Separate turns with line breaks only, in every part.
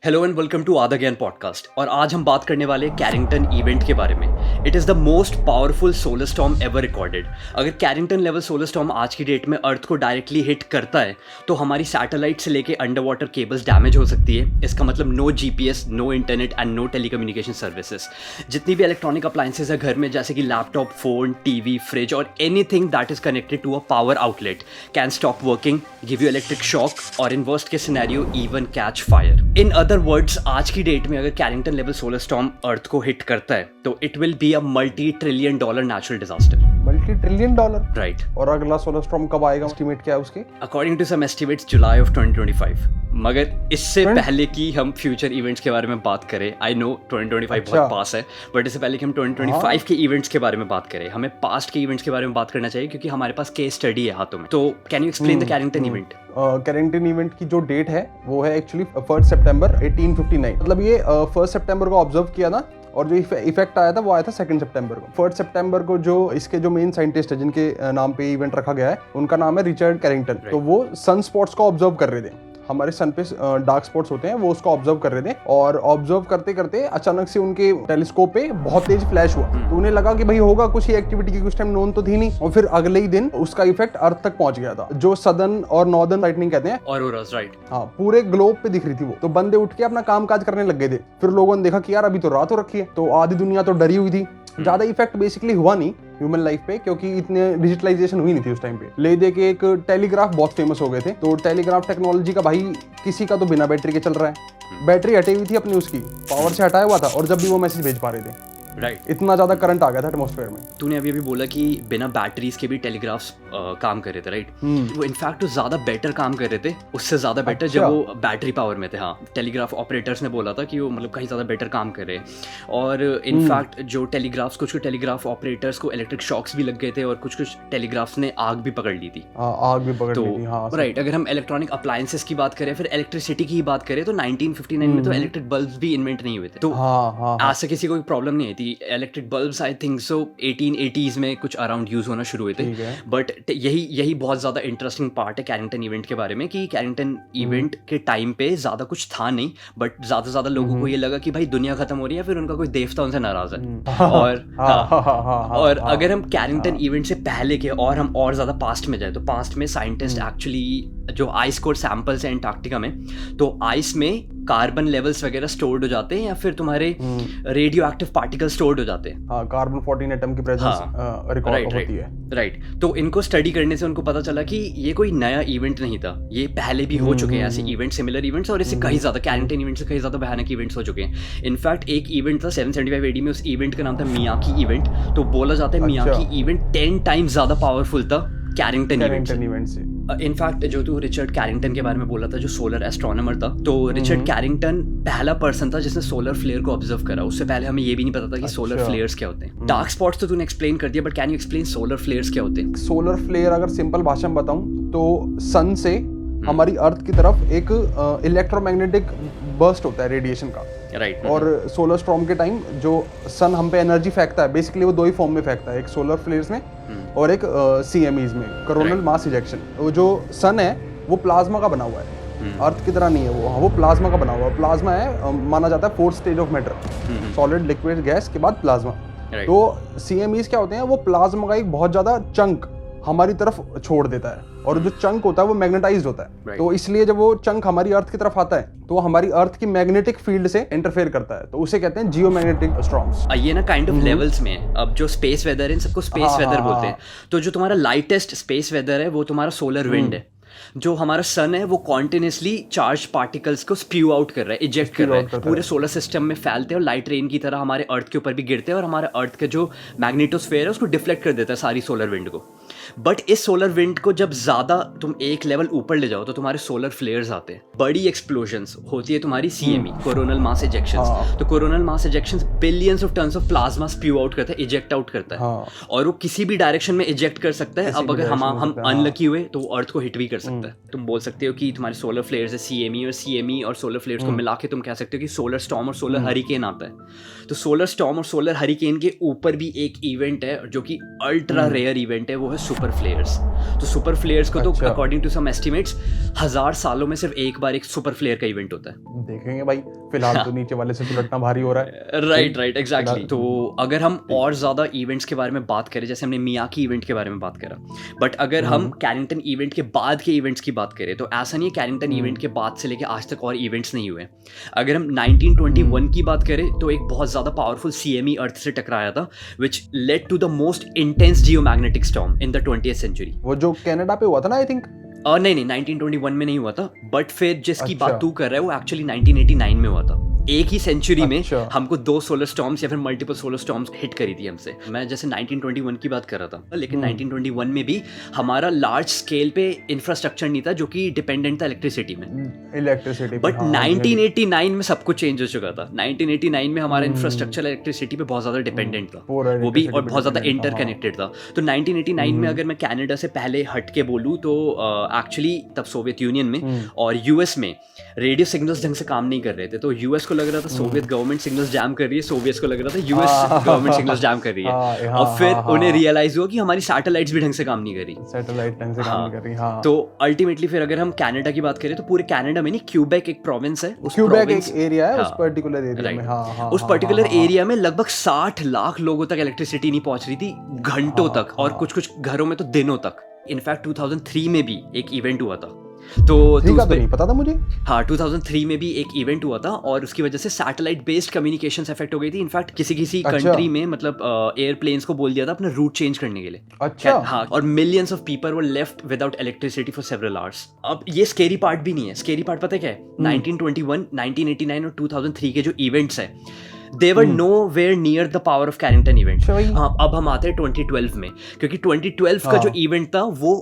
Hello and welcome to आधा ज्ञान podcast. और आज हम बात करने वाले कैरिंगटन इवेंट के बारे में। It is the most powerful solar storm ever recorded. अगर कैरिंगटन लेवल सोलर स्टॉर्म आज की डेट में अर्थ को डायरेक्टली हिट करता है तो हमारी सैटेलाइट से लेके अंडर वाटर केबल्स डैमेज हो सकती है। इसका मतलब no GPS, no internet and no telecommunication services. जितनी भी इलेक्ट्रॉनिक अप्लाइंसेज है घर में, जैसे कि लैपटॉप, फोन, टीवी, फ्रिज और anything that is connected to a power outlet can stop working, give you electric shock और इन वर्स्ट के scenario even catch fire. In other words, आज की डेट में अगर Carrington level solar storm earth को hit करता है तो it will be a $multi-trillion natural disaster.
$multi-trillion?
Right.
और अगला सोलर स्टॉर्म कब आएगा? एस्टिमेट क्या है उसकी?
According to some estimates July of 2025। मगर इससे पहले कि हम फ्यूचर इवेंट्स के बारे में बात करें, आई नो 2025 बहुत पास है, बट इससे पहले कि हम 2025 के इवेंट्स के बारे में बात करें, हमें पास्ट के इवेंट्स के बारे में बात करना चाहिए क्योंकि हमारे पास केस स्टडी है हाथों में। तो can you explain the Carrington event?
Carrington event की जो डेट है वो है एक्चुअली 1 सितंबर 1859। मतलब ये 1 सितंबर को ऑब्जर्व किया था और जो इफेक्ट आया था वो आया था 2 सितंबर को। 1 सितंबर को जो इसके जो मेन साइंटिस्ट है जिनके नाम पे इवेंट रखा गया है, उनका नाम है रिचर्ड कैरिंगटन। तो वो सन स्पॉट्स को ऑब्जर्व कर रहे थे। हमारे सन पे डार्क स्पॉट्स होते हैं, वो उसको ऑब्जर्व कर रहे थे और ऑब्जर्व करते करते अचानक से उनके टेलीस्कोप पे बहुत तेज फ्लैश हुआ। तो उन्हें लगा कि भाई होगा कुछ ही एक्टिविटी की, कुछ टाइम नोन तो थी नहीं। और फिर अगले ही दिन उसका इफेक्ट अर्थ तक पहुंच गया था, जो सदर्न और नॉर्दर्न लाइटनिंग कहते हैं,
ऑरोरास, राइट।
हाँ, पूरे ग्लोब पे दिख रही थी वो। तो बंदे उठ के अपना काम काज करने लग गए थे। फिर लोगों ने देखा कि यार अभी तो रात हो रखी है, तो आधी दुनिया तो डरी हुई थी। ज्यादा इफेक्ट बेसिकली हुआ नहीं ह्यूमन लाइफ पे क्योंकि इतने डिजिटलाइजेशन हुई नहीं थी उस टाइम पे। ले दे के एक टेलीग्राफ बहुत फेमस हो गए थे। तो टेलीग्राफ टेक्नोलॉजी का भाई किसी का तो बिना बैटरी के चल रहा है। बैटरी हटी हुई थी अपनी, उसकी पावर से हटाया हुआ था और जब भी वो मैसेज भेज पा रहे थे,
राइट,
इतना ज्यादा करंट आ गया था एटमॉस्फेयर में।
तूने अभी बोला कि बिना बैटरीज के भी टेलीग्राफ्स काम कर रहे थे, राइट? वो इनफैक्ट तो ज्यादा बेटर काम कर रहे थे, उससे ज्यादा बेटर जब वो बैटरी पावर में थे। हाँ, टेलीग्राफ ऑपरेटर्स ने बोला था कि वो मतलब कहीं ज्यादा बेटर काम कर रहे हैं। और इनफैक्ट जो टेलीग्राफ्स, कुछ टेलीग्राफ ऑपरेटर्स को इलेक्ट्रिक शॉक्स भी लग गए थे और कुछ टेलीग्राफ्स ने आग भी पकड़ ली थी।
आग भी पकड़ ली थी, हाँ,
राइट। अगर हम इलेक्ट्रॉनिक अप्लायंसेस की बात करें, फिर इलेक्ट्रिसिटी की बात करें, तो 1959 में तो इलेक्ट्रिक बल्ब भी इन्वेंट नहीं हुए थे। तो आज से किसी को प्रॉब्लम नहीं आई थी। Electric bulbs I think so 1880s में कुछ अराउंड यूज होना शुरू हुए थे। बट यही बहुत ज्यादा इंटरेस्टिंग पार्ट है कैरिंगटन इवेंट के बारे में कि कैरिंगटन इवेंट के टाइम पे ज्यादा कुछ था नहीं, बट ज्यादा लोगों को ये लगा कि भाई दुनिया खत्म हो रही है, फिर उनका कोई देवता उनसे नाराज है। और अगर हम कैरिंगटन इवेंट से पहले के और हम और ज्यादा पास्ट में जाए, तो पास्ट में साइंटिस्ट एक्चुअली जो आइस कोर सैंपल्स है एंटार्क्टिका में, तो आइस में कार्बन लेवल्स वगैरह स्टोर्ड हो जाते हैं या फिर तुम्हारे रेडियो एक्टिव पार्टिकल स्टोर्ड हो जाते हैं।
हाँ, कार्बन 14 एटम की प्रेजेंस रिकॉर्ड होती है।
राइट। तो इनको स्टडी करने से उनको पता चला कि ये कोई नया इवेंट नहीं था, ये पहले भी हो चुके हैं ऐसे इवेंट, सिमिलर इवेंट्स, और इससे कहीं ज्यादा कैरिंगटन इवेंट से कहीं ज्यादा भयानक इवेंट्स हो चुके हैं। इनफैक्ट एक इवेंट था 775 AD में, उस इवेंट का नाम था मियाकी इवेंट। तो बोला जाता है मियाकी इवेंट 10 टाइम्स ज्यादा पावरफुल था कैरिंगटन इवेंट से। इनफैक्ट जो तू रिचर्ड कैरिंगटन के बारे में बोला था, जो सोलर एस्ट्रोनॉमर था, तो रिचर्ड कैरिंगटन पहला पर्सन था जिसने सोलर फ्लेयर को ऑब्जर्व करा। उससे पहले हमें ये भी नहीं पता था कि सोलर फ्लेयर्स क्या होते हैं। डार्क स्पॉट्स तो तूने एक्सप्लेन कर दिया, but can you explain solar flares क्या होते हैं?
सोलर फ्लेयर अगर सिंपल भाषा में बताऊं तो सन से हमारी अर्थ की तरफ एक इलेक्ट्रोमैग्नेटिक बर्स्ट होता है रेडिएशन का,
राइट।
और सोलर स्टॉर्म के टाइम जो सन हम पे एनर्जी फेंकता है, बेसिकली वो दो ही फॉर्म में फेंकता है, एक सोलर फ्लेयर्स में और एक CMEs में, कोरोनल मास इजेक्शन। वो जो सन है वो प्लाज्मा का बना हुआ है, अर्थ की तरह नहीं है वो। हाँ, वो प्लाज्मा का बना हुआ है। प्लाज्मा है, माना जाता है 4th stage of matter, solid, liquid, gas के बाद प्लाज्मा। तो CMEs क्या होते हैं? वो प्लाज्मा का एक बहुत ज्यादा चंक हमारी तरफ छोड़ देता है, और जो चंक होता है वो मैग्नेटाइज्ड होता है। तो इसलिए जब वो चंक हमारी अर्थ की तरफ आता है तो हमारी अर्थ की मैग्नेटिक फील्ड से इंटरफेयर करता है, तो उसे कहते हैं जियोमैग्नेटिक स्टॉर्म्स।
ये ना काइंड ऑफ लेवल्स में, अब जो स्पेस वेदर है, इन सबको स्पेस वेदर बोलते हैं। तो जो तुम्हारा लाइटेस्ट स्पेस वेदर है वो तुम्हारा सोलर विंड है। जो हमारा सन है वो कॉन्टिन्यूसली चार्ज पार्टिकल्स को स्प्यू आउट कर रहा है, इजेक्ट कर रहा है, पूरे सोलर सिस्टम में फैलते हैं और लाइट रेन की तरह हमारे अर्थ के ऊपर भी गिरते हैं और हमारे अर्थ का जो मैग्नेटोस्फेयर है उसको डिफ्लेक्ट कर देता है सारी सोलर विंड को। बट इस सोलर विंड को जब ज्यादा तुम एक लेवल ऊपर ले जाओ तो तुम्हारे सोलर फ्लेयर्स आते हैं, बड़ी एक्सप्लोजन्स होती है तुम्हारी CME, कोरोनल मास इजेक्शंस। तो coronal mass ejections billions of tons of plasma spew out करता है, इजेक्ट आउट करता है, और वो किसी भी डायरेक्शन में इजेक्ट कर सकता है। अब अगर हम अनलकी हुए तो वो अर्थ को हिट भी कर सकता है। तुम बोल सकते हो कि तुम्हारे सोलर फ्लेयर्स है CME और सोलर फ्लेयर्स को मिला के तुम कह सकते हो कि सोलर स्टॉर्म और सोलर हरिकेन आता है। तो सोलर स्टॉर्म और सोलर हरिकेन के ऊपर भी एक इवेंट है जो कि अल्ट्रा रेयर इवेंट है, वो है सुपर फ्लेयर्स। तो सुपर फ्लेयर्स को तो
अच्छा।
अकॉर्डिंग टू सम एस्टिमेट्स 1000 सालों में सिर्फ एक बार एक सुपर फ्लेयर का इवेंट होता है।
देखेंगे भाई, फिलहाल तो नीचे वाले से उलटना भारी हो रहा है।
Right exactly. तो अगर हम और ज़्यादा इवेंट्स के बारे में बात करें, जैसे हमने मियाकी इवेंट के बारे में बात करा, बट अगर हम कैरिंगटन इवेंट के बाद के इवेंट्स की बात करें तो ऐसा नहीं है कैरिंगटन इवेंट के बाद से लेके आज तक और इवेंट्स नहीं हुए। अगर हम 1921 की बात करें तो एक बहुत ज़्यादा पावरफुल CME अर्थ से टकराया था, which led to the most intense geomagnetic storm in the 20th century.
वो जो कनाडा पे हुआ था ना, आई थिंक।
नहीं 1921 में नहीं हुआ था, बट फिर जिसकी
अच्छा।
बात तू कर रहा है वो एक्चुअली 1989 में हुआ था। एक ही सेंचुरी
अच्छा।
में हमको 2 सोलर स्टॉर्म्स या फिर मल्टीपल सोलर स्टॉर्म्स हिट करी थी हमसे। मैं जैसे 1921 की बात कर रहा था, लेकिन 1921 में भी हमारा लार्ज स्केल पे इंफ्रास्ट्रक्चर नहीं था जो कि डिपेंडेंट था इलेक्ट्रिसिटी में।
इलेक्ट्रिसिटी।
बट 1989 में सब कुछ चेंज हो चुका था। 1989 में हमारा इंफ्रास्ट्रक्चर इलेक्ट्रिसिटी पे बहुत ज्यादा डिपेंडेंट था,
पूरा
वो भी, और
electricity
बहुत ज्यादा
पे dependent था,
इंटरकनेक्टेड था। तो 1989 में अगर मैं कनाडा से पहले हट के बोलूँ तो एक्चुअली तब सोवियत यूनियन में और यूएस में रेडियो सिग्नल्स ढंग से काम नहीं कर रहे थे। तो यूएस को लग रहा था सोवियत गवर्नमेंट सिग्नल्स जैम कर रही है, सोवियट्स को लग रहा था यूएस गवर्नमेंट सिग्नल्स जैम कर रही है। और फिर उन्हें रियलाइज हुआ कि हमारी सैटेलाइट्स भी ढंग से काम नहीं कर रही,
सैटेलाइट ढंग से काम नहीं कर रही। हाँ।
तो अल्टीमेटली फिर अगर हम कनाडा की बात करें तो पूरे कनाडा में नहीं, क्यूबेक एक प्रोविंस है, उस
क्यूबेक
province-
एक एरिया है, उस
हाँ,
पर्टिकुलर एरिया में।
right.
हाँ हाँ।
उस पर्टिकुलर एरिया में लगभग 60 लाख लोगों तक इलेक्ट्रिसिटी नहीं पहुंच रही थी घंटों तक, और कुछ कुछ घरों में तो दिनों तक। इनफैक्ट 2003 में भी एक इवेंट हुआ था। तो
नहीं पता था मुझे।
हाँ, 2003 में भी एक इवेंट हुआ था और उसकी वजह से सैटेलाइट बेस्ड कम्युनिकेशंस अफेक्ट हो गई थी। इनफैक्ट किसी कंट्री में मतलब एयरप्लेन्स को बोल दिया था अपना रूट चेंज करने के लिए।
अच्छा।
हाँ, और millions of people were left without electricity for several hours. अब ये स्केरी पार्ट भी नहीं है। स्केरी पार्ट पता है क्या है? 1921, 1989 और 2003 के जो इवेंट्स है, they were nowhere near the power of Carrington event। हाँ, अब हम आते हैं 2012 में, क्योंकि 2012 का जो इवेंट था वो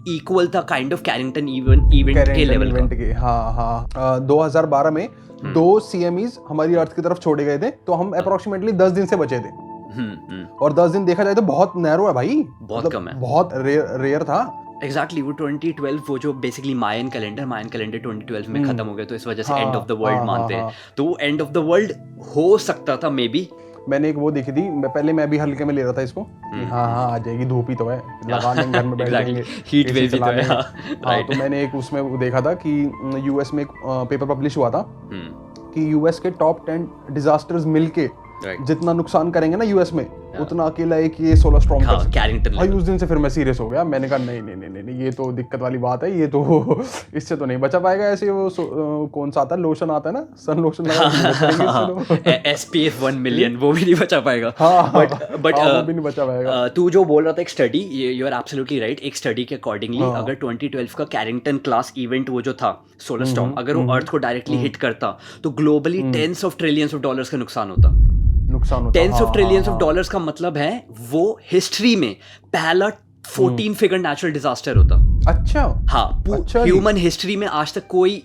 इक्वल था काइंड ऑफ कैरिंगटन इवेंट के लेवल का।
हाँ हाँ। 2012 में 2 CMEs हमारी अर्थ की तरफ छोड़े गए थे, तो हम अप्रोक्सीमेटली 10 दिन से बचे थे। और 10 दिन देखा जाए तो बहुत नैरो है भाई,
बहुत कम है,
बहुत रेयर था।
एग्जैक्टली वो 2012 वो जो बेसिकली मायन कैलेंडर 2012 में खत्म हो गया, तो इस वजह से एंड ऑफ द वर्ल्ड मानते हैं। तो वो एंड ऑफ द वर्ल्ड हो सकता था मे बी।
मैंने एक वो देखी थी, पहले मैं भी हल्के में ले रहा था इसको, हाँ हाँ आ जाएगी, धूप ही तो है, लगा लेंगे घर में बैठ जाएंगे,
हीट वेव भी तो है।
हाँ, तो मैंने एक उसमें वो देखा था कि यूएस में एक पेपर पब्लिश हुआ था कि यूएस के टॉप 10 डिजास्टर्स मिलके जितना नुकसान करेंगे ना यूएस में, उतना अकेला एक ये सोलर स्टॉर्म कर सकता है। भाई उस दिन से फिर मैं सीरियस हो गया, मैंने कहा नहीं नहीं नहीं नहीं, ये तो दिक्कत वाली बात है, ये तो इससे तो नहीं बचा पाएगा। ऐसे वो कौन सा आता है, लोशन आता है ना, सन लोशन
SPF 1 मिलियन, वो भी नहीं बचा पाएगा। बट
वो भी नहीं बचा पाएगा।
तू जो बोल रहा था एक study, you are absolutely right. एक स्टडी के अकॉर्डिंगली अगर 2012 का कैरिंगटन क्लास इवेंट वो जो था सोलर स्टॉर्म, अगर वो अर्थ को डायरेक्टली हिट करता तो globally tens of trillions of dollars का नुकसान होता। Tens of trillions of dollars का मतलब है वो हिस्ट्री में पहला 14 फिगर नेचुरल डिजास्टर होता।
अच्छा।
हाँ, ह्यूमन हिस्ट्री में आज तक कोई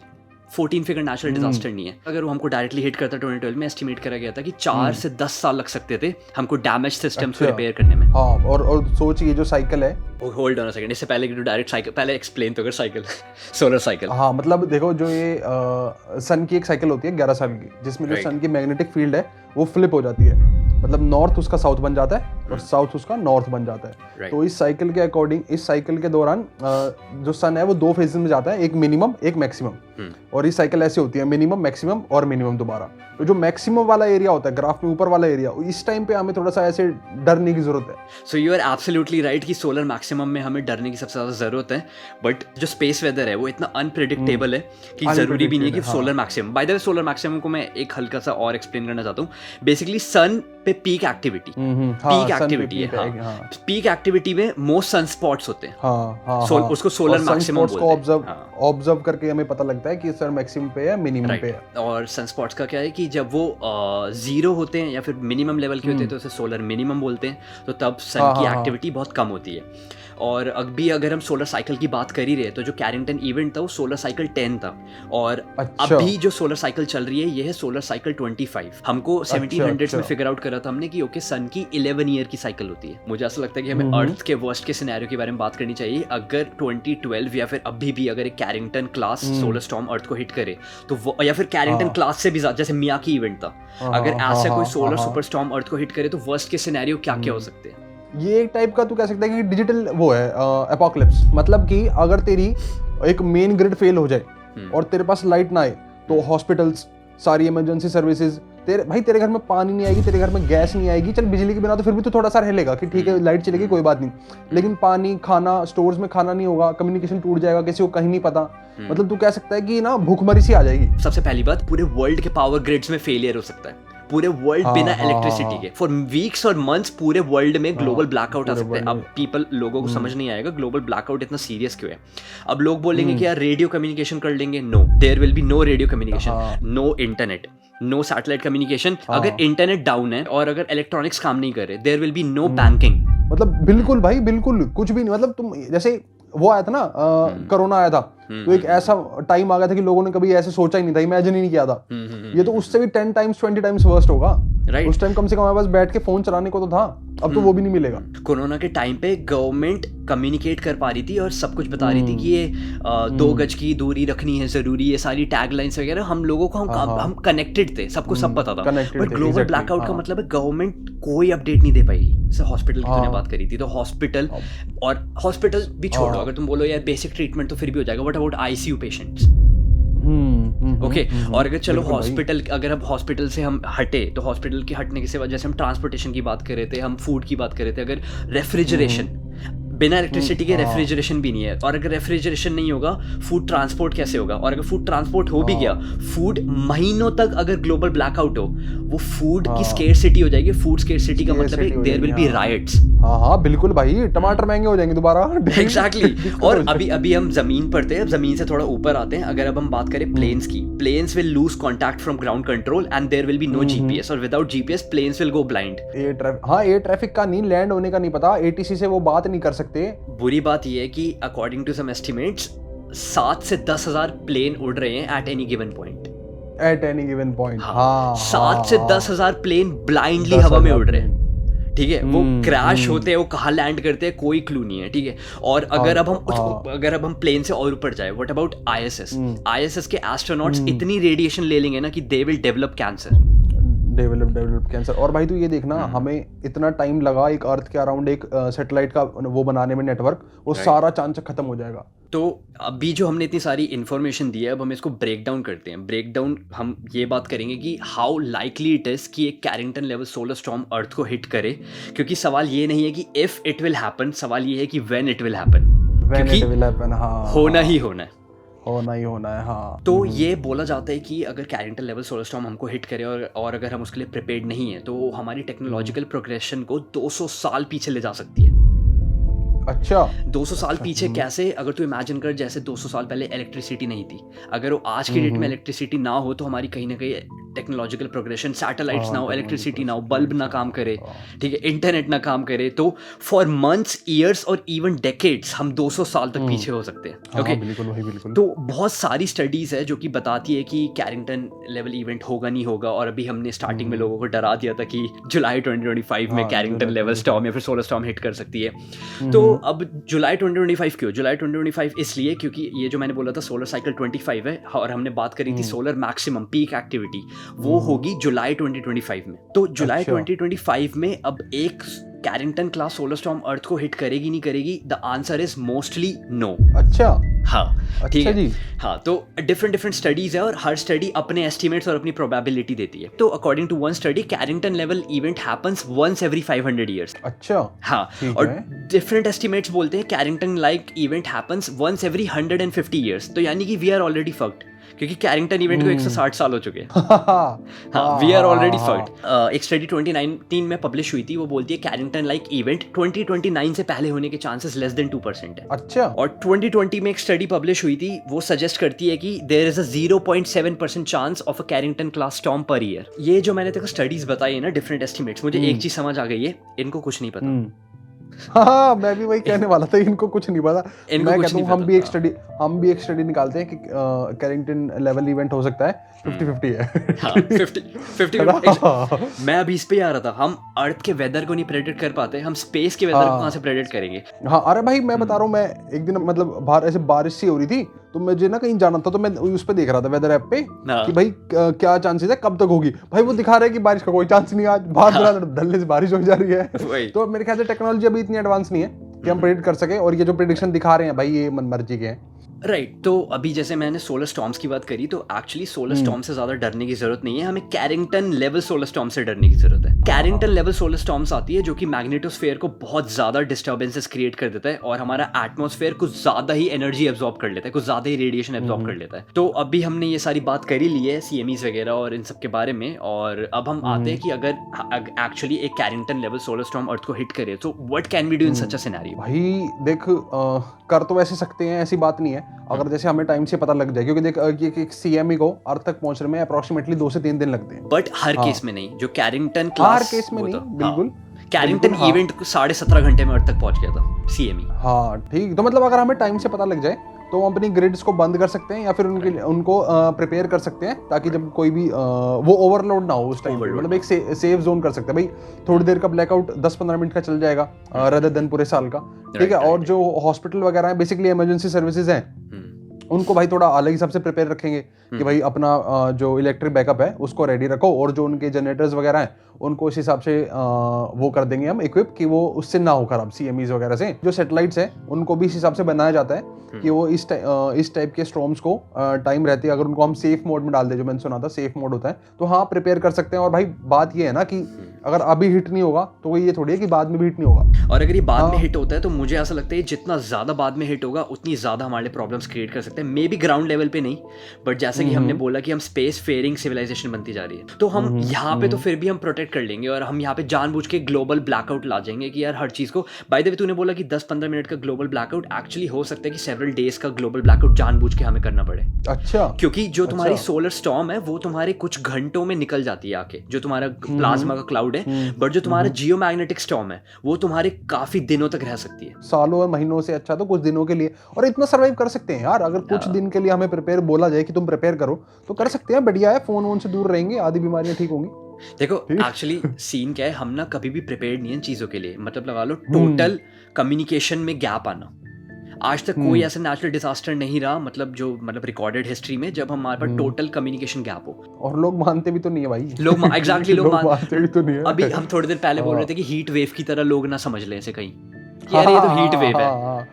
14 फिगर नेचुरल डिजास्टर नहीं है। अगर वो हमको डायरेक्टली हिट करता 2012 में, एस्टिमेट करा गया था कि 4 से 10 साल लग सकते थे हमको डैमेज सिस्टम्स को रिपेयर करने में।
हाँ, और सोच ये जो साइकिल है,
होल्ड ऑन अ सेकंड, इससे पहले कि डायरेक्ट साइकिल, पहले एक्सप्लेन तो कर साइकिल, सोलर साइकिल।
हाँ, मतलब देखो जो ये सन की एक साइकिल होती है 11 साल की, जिसमें जो सन की मैग्नेटिक फील्ड है वो फ्लिप हो जाती है, मतलब नॉर्थ उसका साउथ बन जाता है और साउथ उसका नॉर्थ बन जाता है। तो इस साइकिल के अकॉर्डिंग, इस साइकिल के दौरान जो सन है वो 2 फेजेस में जाता है, एक मिनिमम एक मैक्सिमम। और इस साइकिल ऐसे होती है, मिनिमम मैक्सिमम और मिनिमम दोबारा। तो जो मैक्सिमम वाला एरिया होता है ग्राफ में ऊपर वाला एरिया, इस टाइम पे हमें थोड़ा सा ऐसे डरने की जरूरत है।
So you are absolutely right कि सोलर मैक्सिमम में हमें डरने की सबसे ज्यादा जरूरत है। बट जो स्पेस वेदर है वो इतना अनप्रेडिक्टेबल है कि जरूरी भी नहीं है कि solar maximum. By the way, solar maximum को मैं एक हल्का सा और एक्सप्लेन करना चाहता हूँ। बेसिकली सन पे पीक एक्टिविटी, पीक एक्टिविटी है। पीक एक्टिविटी में मोस्ट सन स्पॉट्स होते हैं, उसको सोलर मैक्सिमम बोलते हैं।
ऑब्जर्व करके हमें पता लगता है कि सर मैक्सिमम पे है, मिनिमम पे है।
और सनस्पॉट्स का क्या है कि जब वो 0 होते हैं या फिर मिनिमम लेवल के होते हैं तो उसे सोलर मिनिमम बोलते हैं। तो तब सन की एक्टिविटी बहुत कम होती है। और अभी अगर हम सोलर साइकिल की बात कर ही रहे तो जो कैरिंगटन इवेंट था वो सोलर साइकिल 10 था। और अभी जो सोलर साइकिल चल रही है ये है सोलर साइकिल 25। हमको 1700s में फिगर आउट करा था हमने कि ओके, सन की 11 ईयर की साइकिल होती है। मुझे ऐसा लगता है कि हमें अर्थ के वर्स्ट के सिनेरियो के बारे में बात करनी चाहिए। अगर 2012 या फिर अभी भी अगर एक Carrington class solar storm earth को हिट करे तो वो, या फिर कैरिंगटन क्लास से भी ज्यादा, जैसे मियाकी इवेंट था, अगर ऐसा कोई सोलर सुपर स्टॉर्म अर्थ को हिट करे तो वर्स्ट के सिनेरियो क्या क्या हो सकते हैं।
ये एक टाइप का तू कह सकता है कि डिजिटल वो है एपोकलिप्स, मतलब कि अगर तेरी एक मेन ग्रिड फेल हो जाए और तेरे पास लाइट ना आए तो हॉस्पिटल्स, सारी इमरजेंसी सर्विसेज, तेरे घर में पानी नहीं आएगी, तेरे घर में गैस नहीं आएगी, चल बिजली के बिना तो फिर भी तो थोड़ा सा रह लेगा कि ठीक है लाइट चलेगी कोई बात नहीं, लेकिन पानी, खाना, स्टोर्स में खाना नहीं होगा, कम्युनिकेशन टूट जाएगा, किसी को कहीं नहीं पता, मतलब तू कह सकता है कि ना भूखमरी सी आ जाएगी।
सबसे पहली बात, पूरे वर्ल्ड के पावर ग्रिड्स में फेलियर हो सकता है, पूरे वर्ल्ड बिना इलेक्ट्रिसिटी के फॉर वीक्स और मंथ्स पूरे वर्ल्ड में ग्लोबल ब्लैकआउट आ सकता है। अब लोगों को समझ नहीं आएगा ग्लोबल ब्लैकआउट इतना सीरियस क्यों है। अब लोग बोलेंगे कि यार रेडियो कम्युनिकेशन कर लेंगे, no, there will be no radio communication, no internet, no satellite communication. अगर इंटरनेट डाउन है और अगर इलेक्ट्रॉनिक्स काम नहीं कर रहे, there will be no banking.
मतलब बिल्कुल भाई, बिल्कुल कुछ भी नहीं। मतलब तुम जैसे वो आया था ना, कोरोना आया था, तो एक ऐसा टाइम आ गया था कि लोगों ने कभी ऐसे सोचा ही नहीं था, इमेजिन ही नहीं किया था। ये तो उससे भी 10 टाइम्स 20 टाइम्स वर्स्ट होगा।
Right.
उस टाइम कम से कम हमारे पास बैठ के फोन चलाने को तो था, अब तो वो भी नहीं मिलेगा।
कोरोना के टाइम पे गवर्नमेंट कम्युनिकेट कर पा रही थी और सब कुछ बता रही थी कि ये 2 गज की दूरी रखनी है जरूरी, ये सारी टैगलाइंस वगैरह हम लोगों को हम कनेक्टेड थे, सबको सब पता था। बट ग्लोबल ब्लैकआउट का मतलब है गवर्नमेंट कोई अपडेट नहीं दे पाएगी। जैसे हॉस्पिटल की तूने बात करी थी, तो हॉस्पिटल भी छोड़ो, अगर तुम बोलो यार बेसिक ट्रीटमेंट तो फिर भी हो जाएगा, what about ICU patients? Okay, और अगर चलो हॉस्पिटल, अगर अब हॉस्पिटल से हम हटे तो हॉस्पिटल के हटने की सिवा जैसे हम ट्रांसपोर्टेशन की बात कर रहे थे, हम फूड की बात कर रहे थे, अगर रेफ्रिजरेशन, बिना इलेक्ट्रिसिटी के रेफ्रिजरेशन भी नहीं है, और अगर रेफ्रिजरेशन नहीं होगा फूड ट्रांसपोर्ट कैसे होगा? और अगर फूड ट्रांसपोर्ट हो भी गया, फूड महीनों तक अगर ग्लोबल ब्लैकआउट हो, वो फूड की स्केर्सिटी हो जाएगी। फूड स्केर्सिटी का मतलब है देयर विल बी राइट्स।
हाँ बिल्कुल भाई, टमाटर महंगे हो जाएंगे दोबारा।
एग्जैक्टली। और अभी हम जमीन पर थे, अब जमीन से थोड़ा ऊपर आते हैं। अगर अब हम बात करें प्लेन्स की, planes will lose contact from ground control and there will be no GPS, और without GPS planes will go blind.
Air traffic का नहीं, लैंड होने का नहीं पता, एटीसी से वो बात नहीं कर सकते।
बुरी बात यह है कि अकॉर्डिंग टू सम एस्टिमेट्स 7 से 10 हजार प्लेन उड़ रहे हैं at any given point.
At any given point,
7 से 10 हजार प्लेन ब्लाइंडली हवा में उड़ रहे हैं। ठीक है, वो क्रैश होते हैं, वो कहाँ लैंड करते हैं कोई क्लू नहीं है। ठीक है, और अगर अब हम प्लेन से और ऊपर जाए, व्हाट अबाउट आईएसएस के एस्ट्रोनॉट्स इतनी रेडिएशन ले लेंगे ना कि दे विल डेवलप कैंसर। और भाई तू ये देखना, हमें इतना टाइम लगा एक अर्थ के अराउंड एक सैटेलाइट का वो बनाने में, नेटवर्क, वो सारा चांस खत्म हो जाएगा। तो अभी जो हमने इतनी सारी इन्फॉर्मेशन दी है, अब हम इसको ब्रेक डाउन करते हैं। ब्रेक डाउन हम ये बात करेंगे कि हाउ लाइकली इट इज़ कि एक Carrington level solar storm earth को हिट करे, क्योंकि सवाल ये नहीं है कि इफ इट विल हैपन, सवाल ये है कि व्हेन इट विल हैपन, क्योंकि होना ही होना है। हाँ। तो ये बोला जाता है कि अगर कैरिंगटन लेवल सोलर स्टॉर्म हमको हिट करे और अगर हम उसके लिए प्रिपेयर्ड नहीं है, तो हमारी टेक्नोलॉजिकल प्रोग्रेशन को 200 साल पीछे ले जा सकती है।
अच्छा,
200 साल पीछे कैसे? अगर तू इमेजिन कर, जैसे 200 साल पहले इलेक्ट्रिसिटी नहीं थी, अगर वो आज की डेट में इलेक्ट्रिसिटी ना हो तो हमारी कहीं ना कहीं टेक्नोलॉजिकल प्रोग्रेशन, सैटेलाइट्स ना हो, इलेक्ट्रिसिटी ना हो, बल्ब ना काम करे, ठीक है, इंटरनेट ना काम करे, तो फॉर मंथ्स, ईयर्स और इवन डेकेड्स हम 200 साल तक पीछे हो सकते हैं। ओके,
बिल्कुल।
तो बहुत सारी स्टडीज है जो कि बताती है कि कैरिंगटन लेवल इवेंट होगा नहीं होगा। और अभी हमने स्टार्टिंग में लोगों को डरा दिया था कि जुलाई 2025 में कैरिंगटन लेवल स्टॉर्म या फिर सोलर स्टॉर्म हिट कर सकती है। तो अब जुलाई 2025 क्यों? जुलाई 2025 इसलिए क्योंकि ये जो मैंने बोला था सोलर साइकिल 25 है, और हमने बात करी थी सोलर मैक्सिमम पीक एक्टिविटी, वो होगी जुलाई 2025 में। तो जुलाई 2025 में अब एक Carrington class solar storm earth को हिट करेगी नहीं करेगी? The answer is mostly no.
अच्छा,
हाँ, ठीक
अच्छा
है। हाँ, तो डिफरेंट स्टडीज है और हर स्टडी अपने एस्टिमेट्स और अपनी प्रोबेबिलिटी देती है। तो according to one study, Carrington level event happens once every 500 years.
अच्छा,
हाँ, और डिफरेंट एस्टिमेट्स बोलते हैं Carrington like event happens once every 150 years. तो यानी कि वी आर ऑलरेडी फक्ड, क्योंकि कैरिंगटन इवेंट को 160 साल हो चुके हैं। हाँ, वी आर ऑलरेडी फक्ड। एक स्टडी 2019 में पब्लिश हुई थी, वो बोलती है कैरिंगटन लाइक इवेंट 2029 से पहले होने के चांसेस लेस देन 2% है।
अच्छा,
और 2020 में एक स्टडी पब्लिश हुई थी, वो सजेस्ट करती है कि there is a 0.7% chance of a Carrington class storm per year. ये जो मैंने तेरे को स्टडीज बताई है ना, डिफरेंट एस्टिमेट्स, मुझे एक चीज समझ आ गई है, इनको कुछ नहीं पता।
हाँ, मैं भी वही कहने वाला था, इनको कुछ नहीं पता। मैं कहता हूँ हम भी एक स्टडी निकालते हैं कि कैरिंगटन लेवल इवेंट हो सकता है 50-50 है।
हाँ, 50-50। मैं अभी इस पे आ रहा था, हम अर्थ के वेदर को नहीं प्रेडिक्ट कर पाते, हम स्पेस के वेदर को कहाँ से प्रेडिक्ट करेंगे?
हाँ, अरे भाई मैं बता रहा हूँ, मैं एक दिन मतलब बाहर ऐसे बारिश सी हो रही थी, तो मुझे ना कहीं जाना था, तो मैं उस पे देख रहा था वेदर ऐप पे
हाँ।
कि भाई क्या चांसेस है, कब तक होगी। भाई वो दिखा रहे हैं कि बारिश का कोई चांस नहीं, आज बाहर धल्ले से बारिश हो जा रही
वही।
है। तो मेरे ख्याल से टेक्नोलॉजी अभी इतनी एडवांस नहीं है कि हम प्रेडिक्ट कर सके, और ये जो प्रेडिक्शन दिखा रहे हैं भाई ये मनमर्जी के हैं।
राइट तो अभी जैसे मैंने सोलर स्टॉर्म्स की बात करी, तो एक्चुअली सोलर स्टॉर्म से ज़्यादा डरने की ज़रूरत नहीं है, हमें कैरिंगटन लेवल सोलर स्टॉर्म से डरने की ज़रूरत है। कैरिंगटन लेवल सोलर स्टॉर्म्स आती है जो कि मैग्नेटोस्फेयर को बहुत ज़्यादा डिस्टर्बेंसेस क्रिएट कर देता है और हमारा एटमॉस्फेयर कुछ ज़्यादा ही एनर्जी एब्जॉर्ब कर लेता है, कुछ ज़्यादा ही रेडिएशन एब्जॉर्ब कर लेता है। तो अभी हमने ये सारी बात करी ली है CMEs वगैरह और इन सब के बारे में, और अब हम आते हैं कि अगर एक्चुअली एक Carrington level solar storm earth को हिट करे तो what can we do in such a scenario.
भाई देख कर तो वैसे सकते हैं, ऐसी बात नहीं है, अगर जैसे हमें टाइम से पता लग जाए, क्योंकि देख एक CME को अर्थ तक पहुंचने में अप्रोक्सीमेटली 2 से 3 दिन लगते हैं।
बट हर केस में नहीं, जो कैरिंगटन क्लास,
हर केस में नहीं, बिल्कुल
कैरिंगटन इवेंट 17.5 घंटे में अर्थ तक पहुंच गया था CME।
हाँ ठीक, तो मतलब अगर हमें टाइम से पता लग जाए तो हम अपनी ग्रिड्स को बंद कर सकते हैं या फिर उनको प्रिपेयर कर सकते हैं, ताकि जब कोई भी वो ओवरलोड ना हो उस टाइम, मतलब एक सेफ जोन कर सकते हैं। भाई थोड़ी देर का ब्लैकआउट 10-15 मिनट का चल जाएगा रदर देन पूरे साल का, ठीक है। और जो हॉस्पिटल वगैरह है, बेसिकली इमरजेंसी सर्विसेज हैं, उनको भाई थोड़ा अलग हिसाब से प्रिपेयर रखेंगे कि भाई अपना जो इलेक्ट्रिक बैकअप है उसको रेडी रखो, और जो उनके जनरेटर्स वगैरह हैं उनको इस हिसाब से वो कर देंगे हम इक्विप कि वो उससे ना हो खराब, CMEs वगैरह से। जो सैटेलाइट्स हैं उनको भी इस हिसाब से बनाया जाता है कि वो इस टाइप के स्टॉर्म्स को टाइम रहती है, अगर उनको हम सेफ मोड में डाल दे, जो मैंने सुना था सेफ मोड होता है, तो हाँ प्रिपेयर कर सकते हैं। और भाई बात ये है ना कि अगर अभी हिट नहीं होगा तो वो ये थोड़ी है कि बाद में भी हिट नहीं होगा,
और अगर ये बाद में हिट होता है तो मुझे ऐसा लगता है जितना ज़्यादा बाद में हिट होगा उतनी ज़्यादा हमारे प्रॉब्लम्स क्रिएट कर सकते हैं। मे बी ग्राउंड लेवल पे नहीं, बट जैसे कि हमने बोला कि हम स्पेस फेयरिंग सिविलाइजेशन बनती जा रही है, तो हम यहाँ पे तो फिर भी हम प्रोटेक्ट कर लेंगे, और हम यहाँ पे जानबूझ के ग्लोबल ब्लैकआउट ला जाएंगे कि यार हर चीज़ को। बाय द वे तूने बोला कि 10-15 मिनट का ग्लोबल ब्लैकआउट, एक्चुअली हो सकता है कि सेवरल डेज का ग्लोबल ब्लैकआउट जानबूझ के हमें करना पड़े।
अच्छा,
क्योंकि जो तुम्हारी सोलर स्टॉर्म है वो तुम्हारे कुछ घंटों में निकल जाती है आके, जो तुम्हारा प्लाज्मा का क्लाउड है, बट जो तुम्हारा जियोमैग्नेटिक स्टॉर्म है वो तुम्हारे काफी दिनों तक रह सकती है,
सालों और महीनों से अच्छा तो कुछ दिनों के लिए। और इतना सर्वाइव कर सकते हैं यार, अगर कुछ दिन के लिए हमें प्रिपेयर बोला जाए कि तुम प्रिपेयर करो तो कर सकते हैं, बढ़िया है। फोन वोन से दूर रहेंगे, आधी बीमारियां ठीक होंगी।
देखो एक्चुअली सीन क्या है, हम ना कभी भी प्रिपेयर्ड नहीं है चीज़ों के लिए, मतलब लगा लो टोटल कम्युनिकेशन में गैप आना। आज तक कोई ऐसा नेचुरल डिजास्टर नहीं रहा, मतलब रिकॉर्डेड हिस्ट्री में, जब हमारे पास टोटल कम्युनिकेशन गैप हो।
और लोग मानते भी तो नहीं है भाई,
लोग एग्जैक्टली लोग
मानते भी तो नहीं है।
अभी हम थोड़ी देर पहले बोल रहे थे कि हीट वेव की तरह लोग ना समझ लें इसे कहीं, यार ये तो हीट वेव है।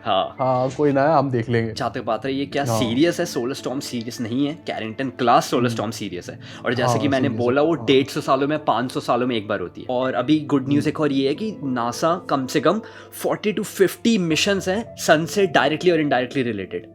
हाँ कोई ना, हम देख लेंगे।
चाहते बात है ये क्या सीरियस है, सोलर स्टॉर्म सीरियस नहीं है, Carrington class solar storm serious है। और जैसे कि मैंने बोला वो 150 सालों में 500 सालों में एक बार होती है। और अभी गुड न्यूज़ एक और ये है कि नासा कम से कम 40 to 50 मिशंस हैं सन से डायरेक्टली और इनडायरेक्टली रिलेटेड।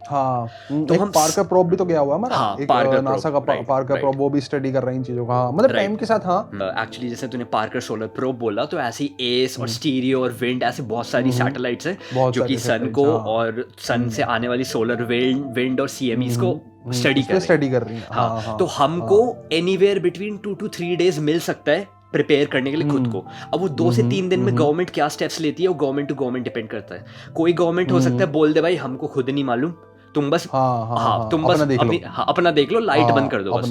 हाँ तो हम पार्कर प्रोब भी तो गया हुआ है हमारा,
हाँ,
एक
पार्कर
नासा का पार्कर प्रोब, वो भी स्टडी कर रहे हैं इन चीजों का। हाँ मतलब टाइम के साथ। हाँ
एक्चुअली जैसे तूने पार्कर सोलर प्रोब बोला, तो ऐसे ही एस और स्टीरियो और विंड, ऐसे बहुत सारी सैटेलाइट्स हैं जो कि सन को और सन से आने वाली सोलर विंड और CMEs को स्टडी कर रही हैं। हाँ, तो हमको एनीवेयर बिटवीन 2 to 3 days मिल सकता है प्रिपेयर करने के लिए खुद को। अब वो 2 से 3 दिन में गवर्नमेंट क्या स्टेप्स लेती है वो गवर्नमेंट टू गवर्नमेंट डिपेंड करता है। कोई गवर्नमेंट हो सकता है बोल दे भाई हमको खुद नहीं मालूम, तुम बस तुम बस अपना देख लो, लाइट बंद कर दो बस।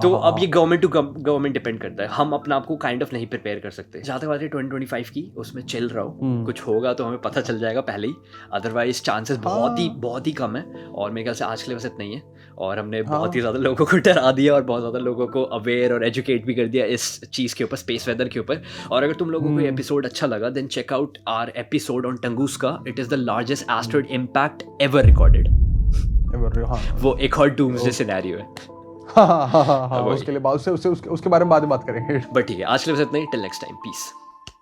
तो अब ये गवर्नमेंट टू गवर्नमेंट डिपेंड करता है, हम अपना आपको काइंड ऑफ नहीं प्रिपेयर कर सकते। जहाँ तक बात है 2025 की, उसमें चिल रहो, कुछ होगा तो हमें पता चल जाएगा पहले ही, अदरवाइज चांसेस बहुत ही कम है। और मेरे ख्याल से आज के लिए बस इतना ही है, और हमने बहुत ही ज़्यादा लोगों को डरा दिया और बहुत ज़्यादा लोगों को अवेयर और एजुकेट भी कर दिया इस चीज़ के ऊपर, स्पेस वेदर के ऊपर। और अगर तुम लोगों को ये एपिसोड अच्छा लगा then check out our episode on Tunguska. It is the largest asteroid impact ever recorded. वो एक और डूम्सडे सिनेरियो है।
उसके लिए उसके बारे में बाद में बात करेंगे।
बट ठीक है, आज के लिए बस इतना ही। Till next time, piece.